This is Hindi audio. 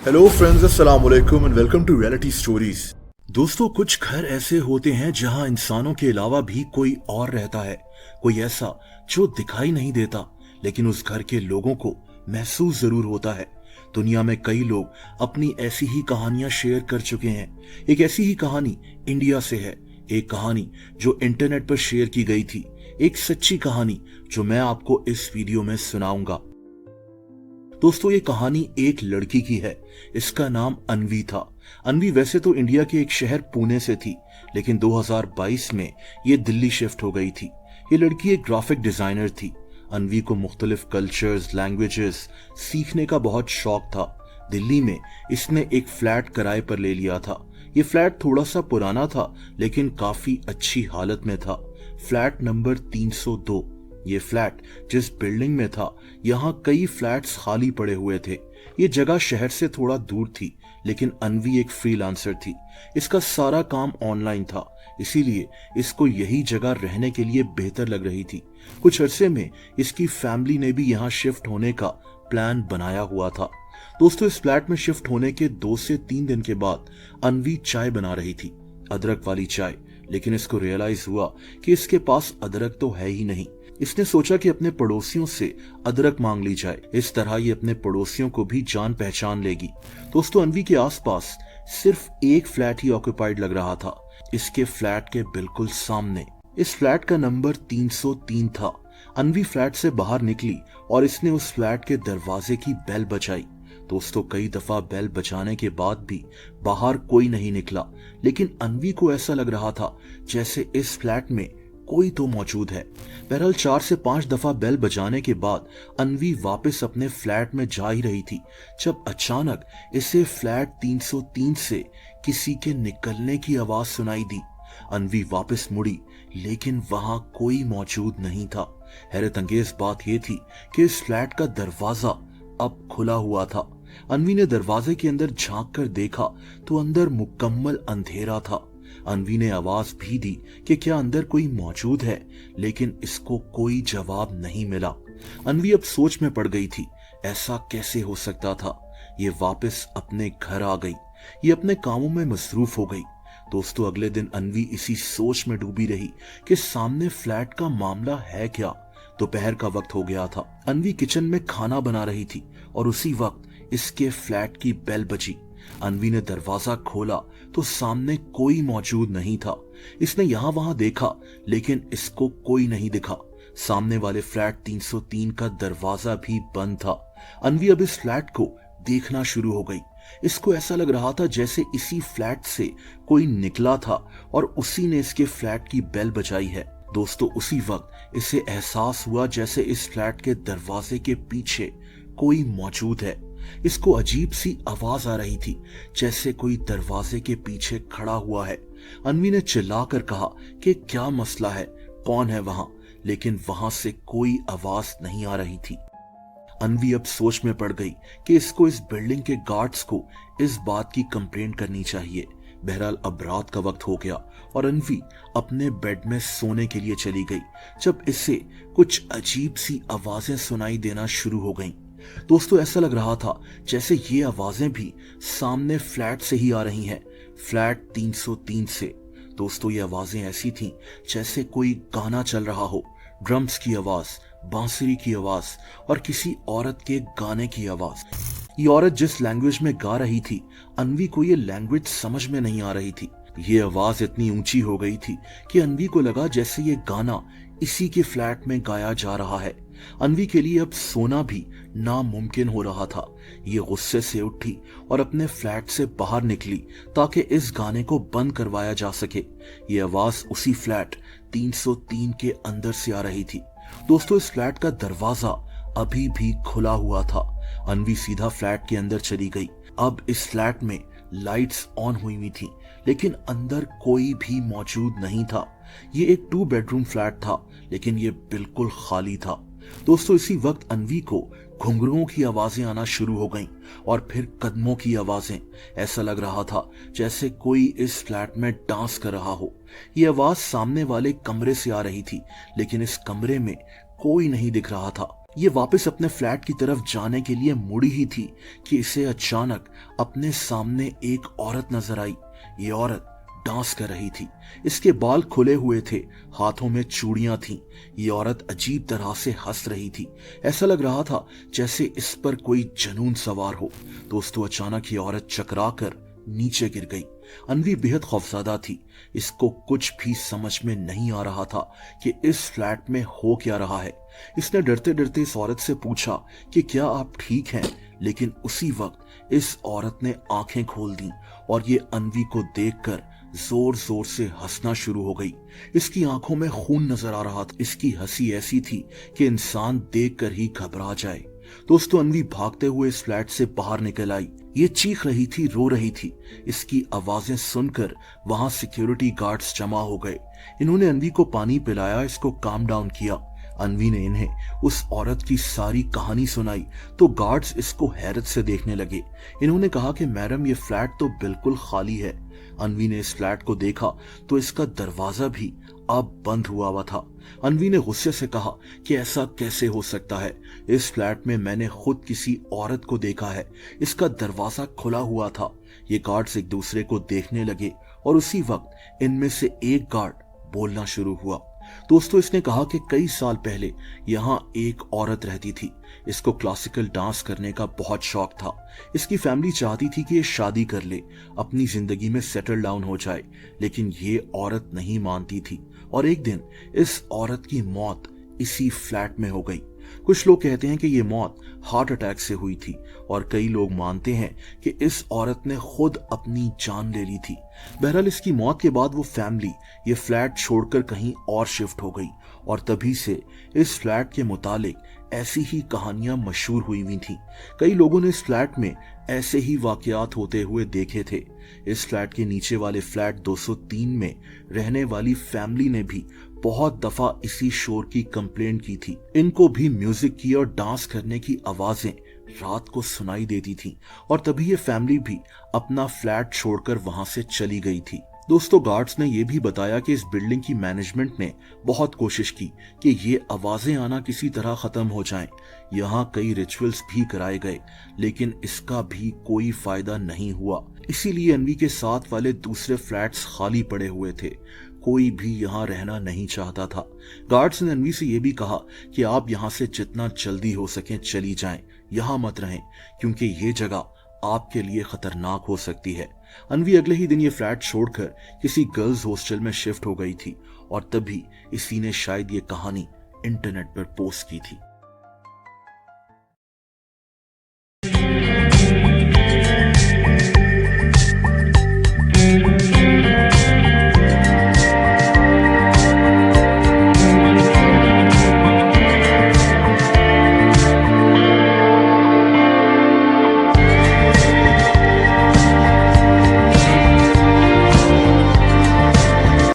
हेलो फ्रेंड्स, अस्सलाम वालेकुम and welcome to reality stories. दोस्तों, कुछ घर ऐसे होते हैं जहां इंसानों के अलावा भी कोई और रहता है, कोई ऐसा जो दिखाई नहीं देता लेकिन उस घर के लोगों को महसूस जरूर होता है। दुनिया में कई लोग अपनी ऐसी ही कहानियां शेयर कर चुके हैं। एक ऐसी ही कहानी इंडिया से है, एक कहानी जो इंटरनेट पर शेयर की गई थी, एक सच्ची कहानी जो मैं आपको इस वीडियो में सुनाऊंगा। दोस्तों, ये कहानी एक लड़की की है। इसका नाम अन्वी था। अन्वी वैसे तो इंडिया के एक शहर पुणे से थी, लेकिन 2022 में ये दिल्ली शिफ्ट हो गई थी। ये लड़की एक ग्राफिक डिजाइनर थी। अन्वी को मुख्तलिफ कल्चर्स, लैंग्वेजेस सीखने का बहुत शौक था। दिल्ली में इसने एक फ्लैट किराए पर ले लिया था। ये फ्लैट थोड़ा सा पुराना था लेकिन काफी अच्छी हालत में था। Flat number 302। ये फ्लैट जिस बिल्डिंग में था, यहाँ कई फ्लैट्स खाली पड़े हुए थे। ये जगह शहर से थोड़ा दूर थी, लेकिन अन्वी एक फ्रीलांसर थी। इसका सारा काम ऑनलाइन था, इसीलिए इसको यही जगह रहने के लिए बेहतर लग रही थी। कुछ अरसे में इसकी फैमिली ने भी यहाँ शिफ्ट होने का प्लान बनाया हुआ था। दोस्तों, इस फ्लैट में शिफ्ट होने के 2 से 3 दिन के बाद अन्वी चाय बना रही थी, अदरक वाली चाय। लेकिन इसको रियलाइज हुआ कि इसके पास अदरक तो है ही नहीं। इसने सोचा कि अपने पड़ोसियों से अदरक मांग ली जाए, इस तरह ये अपने पड़ोसियों को भी जान पहचान लेगी। दोस्तों, अन्वी के आसपास सिर्फ एक फ्लैट ही ऑक्यूपाइड लग रहा था, इसके फ्लैट के बिल्कुल सामने। इस फ्लैट का नंबर 303 था। अन्वी फ्लैट से बाहर निकली और इसने उस फ्लैट के दरवाजे की बेल बजाई। दोस्तों, कई दफा बेल बजाने के बाद भी बाहर कोई नहीं निकला, लेकिन अन्वी को ऐसा लग रहा था जैसे इस फ्लैट में कोई तो मौजूद है। बहरहाल 4 से 5 दफा बेल बजाने के बाद अन्वी वापस अपने फ्लैट में जा ही रही थी, जब अचानक इसे फ्लैट 303 से किसी के निकलने की आवाज सुनाई दी। अन्वी वापस मुड़ी, लेकिन वहां कोई मौजूद नहीं था। हैरत अंगेज बात यह थी कि इस फ्लैट का दरवाजा अब खुला हुआ था। अन्वी ने दरवाजे के अंदर झांक कर देखा तो अंदर मुकम्मल अंधेरा था। अन्वी ने आवाज भी दी कि क्या अंदर कोई मौजूद है, लेकिन इसको कोई जवाब नहीं मिला। अन्वी अब सोच में पड़ गई थी, ऐसा कैसे हो सकता था। ये वापस अपने घर आ गई, ये अपने कामों में मसरूफ हो गई। दोस्तों, अगले दिन अन्वी इसी सोच में डूबी रही कि सामने फ्लैट का मामला है क्या। दोपहर का वक्त हो गया था। अन्वी किचन में खाना बना रही थी और उसी वक्त इसके फ्लैट की बेल बजी। अन्वी ने दरवाजा खोला तो सामने कोई मौजूद नहीं था। इसने यहाँ वहां देखा, लेकिन इसको कोई नहीं दिखा। सामने वाले फ्लैट 303 का दरवाजा भी बंद था। अन्वी अब इस फ्लैट को देखना शुरू हो गई। इसको ऐसा लग रहा था जैसे इसी फ्लैट से कोई निकला था और उसी ने इसके फ्लैट की बेल बजाई है। दोस्तों, उसी वक्त इसे एहसास हुआ जैसे इस फ्लैट के दरवाजे के पीछे कोई मौजूद है। इसको अजीब सी आवाज आ रही थी, जैसे कोई दरवाजे के पीछे खड़ा हुआ है। अन्वी ने चिल्लाकर कहा कि क्या मसला है, कौन है वहां, लेकिन वहां से कोई आवाज नहीं आ रही थी। अन्वी अब सोच में पड़ गई कि इसको इस बिल्डिंग के गार्ड्स को इस बात की कंप्लेंट करनी चाहिए। बहरहाल अब रात का वक्त हो गया और अन्वी अपने बेड में सोने के लिए चली गई, जब इसे कुछ अजीब सी आवाजें सुनाई देना शुरू हो गईं। दोस्तों, ऐसा लग रहा था जैसे ये आवाजें भी सामने फ्लैट से ही आ रही हैं, फ्लैट 303 से। दोस्तों, ये आवाजें ऐसी थीं जैसे कोई गाना चल रहा हो, ड्रम्स की आवाज, बांसुरी की आवाज और किसी औरत के गाने की आवाज। ये औरत जिस लैंग्वेज में गा रही थी, अन्वी को ये लैंग्वेज समझ में नहीं आ रही थी। ये आवाज इतनी ऊंची हो गई थी कि अन्वी को लगा जैसे ये गाना इसी के फ्लैट में गाया जा रहा है। अन्वी के लिए अब सोना भी नामुमकिन हो रहा था। ये गुस्से से उठी और अपने फ्लैट से बाहर निकली ताकि इस गाने को बंद करवाया जा सके। ये आवाज उसी फ्लैट 303 के अंदर से आ रही थी। दोस्तों, इस फ्लैट का दरवाजा अभी भी खुला हुआ था। अन्वी सीधा फ्लैट के अंदर चली गई। अब इस फ्लैट में लाइट्स ऑन हुई हुई थी, लेकिन अंदर कोई भी मौजूद नहीं था। ये एक 2 बेडरूम फ्लैट था, लेकिन ये बिल्कुल खाली था। दोस्तों, इसी वक्त अन्वी को घुंघरुओं की आवाजें आना शुरू हो गईं और फिर कदमों की आवाजें। ऐसा लग रहा था जैसे कोई इस फ्लैट में डांस कर रहा हो। ये आवाज सामने वाले कमरे से आ रही थी, लेकिन इस कमरे में कोई नहीं दिख रहा था। ये वापस अपने फ्लैट की तरफ जाने के लिए मुड़ी ही थी कि इसे अचानक अपने सामने एक औरत नजर आई। ये औरत डांस कर रही थी। इसके बाल खुले हुए थे, हाथों में चूड़ियां थीं। ये औरत अजीब तरह से हंस रही थी। ऐसा लग रहा था जैसे इस पर कोई जुनून सवार हो। दोस्तों, अचानक ये औरत चकरा कर नीचे गिर गई। अन्वी बेहद खौफजदा थी। इसको कुछ भी समझ में नहीं आ रहा था कि इस फ्लैट में हो क्या रहा है। इसने डरते डरते इस औरत से पूछा कि क्या आप ठीक हैं, लेकिन उसी वक्त इस औरत ने आंखें खोल दी और ये अन्वी को देखकर जोर जोर से हंसना शुरू हो गई। इसकी आंखों में खून नजर आ रहा था। इसकी हंसी ऐसी थी कि इंसान देखकर ही घबरा जाए। दोस्तों, अन्वी भागते हुए इस फ्लैट से बाहर निकल आई। ये चीख रही थी, रो रही थी। इसकी आवाजें सुनकर वहां सिक्योरिटी गार्ड्स जमा हो गए। इन्होंने अन्वी को पानी पिलाया, इसको काम डाउन किया। अन्वी ने इन्हें उस औरत की सारी कहानी सुनाई तो गार्ड्स इसको हैरत से देखने लगे। इन्होंने कहा कि मैडम, ये फ्लैट तो बिल्कुल खाली है। अन्वी ने इस फ्लैट को देखा तो इसका दरवाजा भी अब बंद हुआ था। अन्वी ने गुस्से से कहा कि ऐसा कैसे हो सकता है? इस फ्लैट में मैंने खुद किसी औरत को देखा है, इसका दरवाजा खुला हुआ था। ये गार्ड्स एक दूसरे को देखने लगे और उसी वक्त इनमें से एक गार्ड बोलना शुरू हुआ। दोस्तों, इसने कहा कि कई साल पहले यहाँ एक औरत रहती थी। इसको क्लासिकल डांस करने का बहुत शौक था। इसकी फैमिली चाहती थी कि ये शादी कर ले, अपनी जिंदगी में सेटल डाउन हो जाए, लेकिन ये औरत नहीं मानती थी और एक दिन इस औरत की मौत इसी फ्लैट में हो गई। कुछ लोग कहते हैं कि ये मौत हार्ट अटैक से हुई थी और कई लोग मानते हैं कि इस औरत ने खुद अपनी जान ले ली थी। बहरहाल, इसकी मौत के बाद वो फैमिली ये फ्लैट छोड़कर कहीं और शिफ्ट हो गई और तभी से इस फ्लैट के मुतालिक ऐसी ही कहानियां मशहूर हुई थी। कई लोगों ने इस फ्लैट में ऐसे ही वाकयात होते हुए देखे थे। इस फ्लैट के नीचे वाले फ्लैट 203 में रहने वाली फैमिली ने भी बहुत दफा इसी शोर की कंप्लेंट की थी। इनको भी म्यूजिक की और डांस करने की आवाजें रात को सुनाई देती थी और तभी ये फैमिली भी अपना फ्लैट छोड़कर वहां से चली गई थी। दोस्तों, गार्ड्स ने यह भी बताया कि इस बिल्डिंग की मैनेजमेंट ने बहुत कोशिश की कि ये आवाजें आना किसी तरह खत्म हो जाएं। यहाँ कई रिचुअल्स भी कराए गए, लेकिन इसका भी कोई फायदा नहीं हुआ। इसीलिए अन्वी के साथ वाले दूसरे फ्लैट्स खाली पड़े हुए थे। कोई भी यहाँ रहना नहीं चाहता था। गार्ड्स ने अन्वी से यह भी कहा कि आप यहाँ से जितना जल्दी हो सके चली जाएं, यहाँ मत रहें, क्योंकि ये जगह आपके लिए खतरनाक हो सकती है। अन्वी अगले ही दिन ये फ्लैट छोड़कर किसी गर्ल्स हॉस्टल में शिफ्ट हो गई थी और तभी इसी ने शायद ये कहानी इंटरनेट पर पोस्ट की थी।